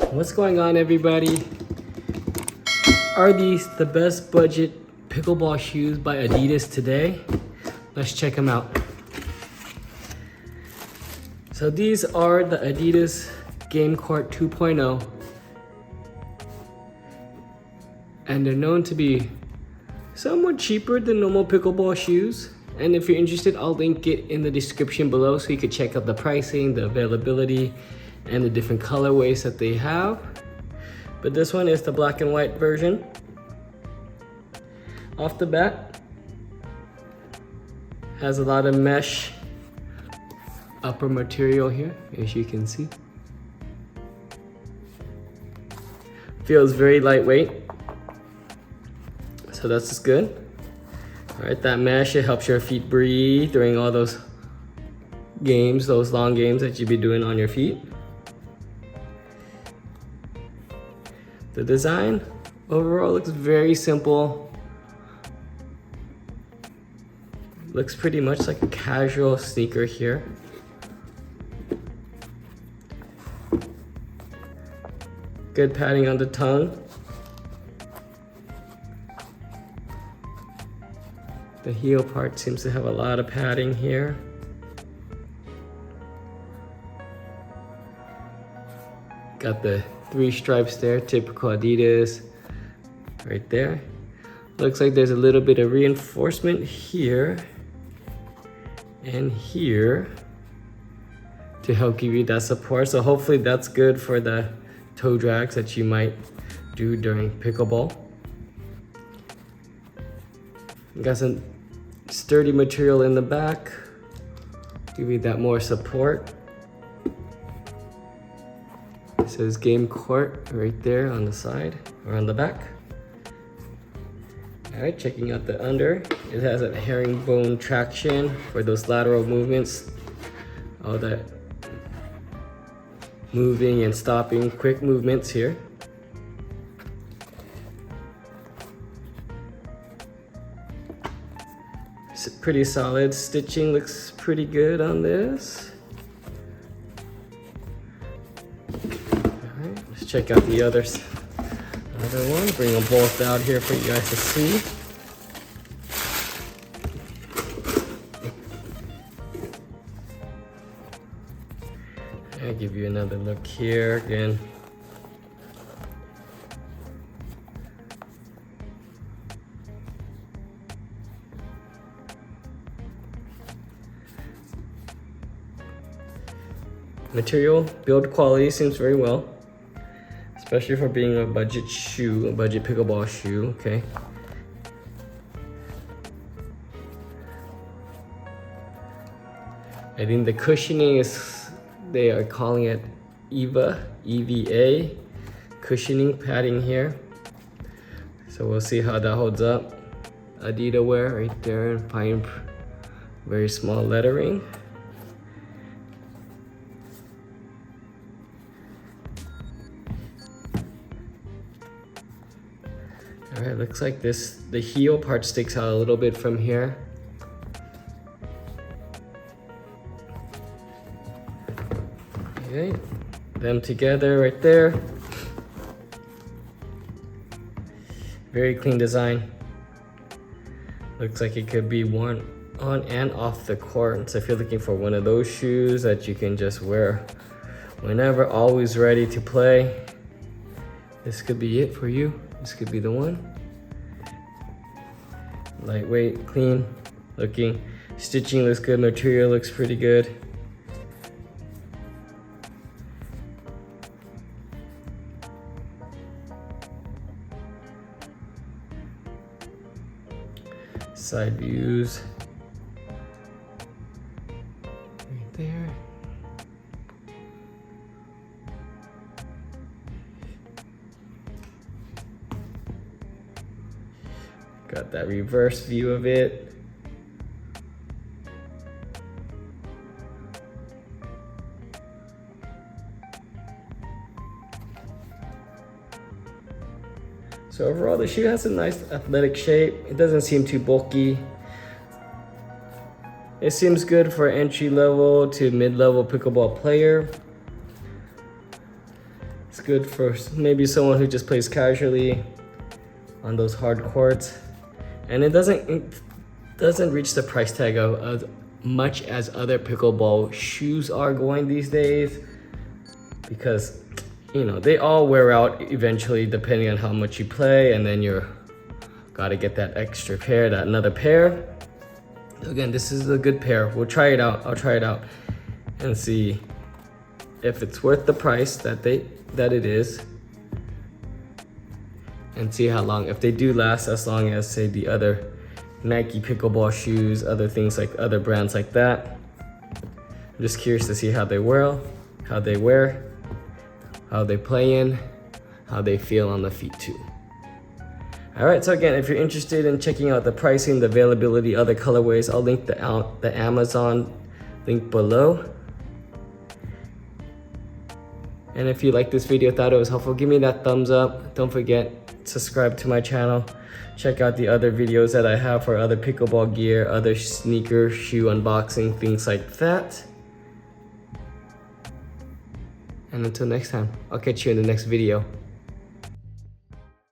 What's going on, everybody? Are these the best budget pickleball shoes by Adidas today? Let's check them out. So these are the Adidas Gamecourt 2.0, and they're known to be somewhat cheaper than normal pickleball shoes. And if you're interested, I'll link it in the description below so you could check out the pricing, the availability, and the different colorways that they have. But this one is the black and white version. Off the bat, has a lot of mesh upper material here, as you can see. Feels very lightweight, so that's just good. All right, that mesh, it helps your feet breathe during all those games, those long games that you'd be doing on your feet. The design overall looks very simple. Looks pretty much like a casual sneaker here. Good padding on the tongue. The heel part seems to have a lot of padding here. Got the 3 stripes there, typical Adidas right there. Looks like there's a little bit of reinforcement here and here to help give you that support. So hopefully that's good for the toe drags that you might do during pickleball. Got some sturdy material in the back, give you that more support. It says Gamecourt right there on the side or on the back. All right, checking out the under. It has a herringbone traction for those lateral movements. All that moving and stopping, quick movements here. It's pretty solid. Stitching looks pretty good on this. Alright, let's check out the other one. Bring them both out here for you guys to see. I'll give you another look here again. Material, build quality seems very well, especially for being a budget shoe, a budget pickleball shoe, okay. I think the cushioning is, they are calling it EVA cushioning padding here. So we'll see how that holds up. Adiwear right there in fine, very small lettering. All right, looks like the heel part sticks out a little bit from here. Okay, them together right there. Very clean design. Looks like it could be worn on and off the court. So if you're looking for one of those shoes that you can just wear whenever, always ready to play, this could be it for you. This could be the one. Lightweight, clean looking. Stitching looks good, material looks pretty good. Side views. Right there. Got that reverse view of it. So overall, the shoe has a nice athletic shape. It doesn't seem too bulky. It seems good for entry level to mid-level pickleball player. It's good for maybe someone who just plays casually on those hard courts. And it doesn't reach the price tag of as much as other pickleball shoes are going these days, because you know they all wear out eventually depending on how much you play, and then you're gotta get that extra pair, that another pair. Again, this is a good pair. We'll try it out. I'll try it out and see if it's worth the price that it is, and see how long, if they do last as long as say the other Nike pickleball shoes, other things like other brands like that. I'm just curious to see how they wear, how they play in, how they feel on the feet too. All right, so again, if you're interested in checking out the pricing, the availability, other colorways, I'll link the Amazon link below. And if you like this video, thought it was helpful, give me that thumbs up. Don't forget, subscribe to my channel. Check out the other videos that I have for other pickleball gear, other sneaker, shoe unboxing, things like that. And until next time, I'll catch you in the next video.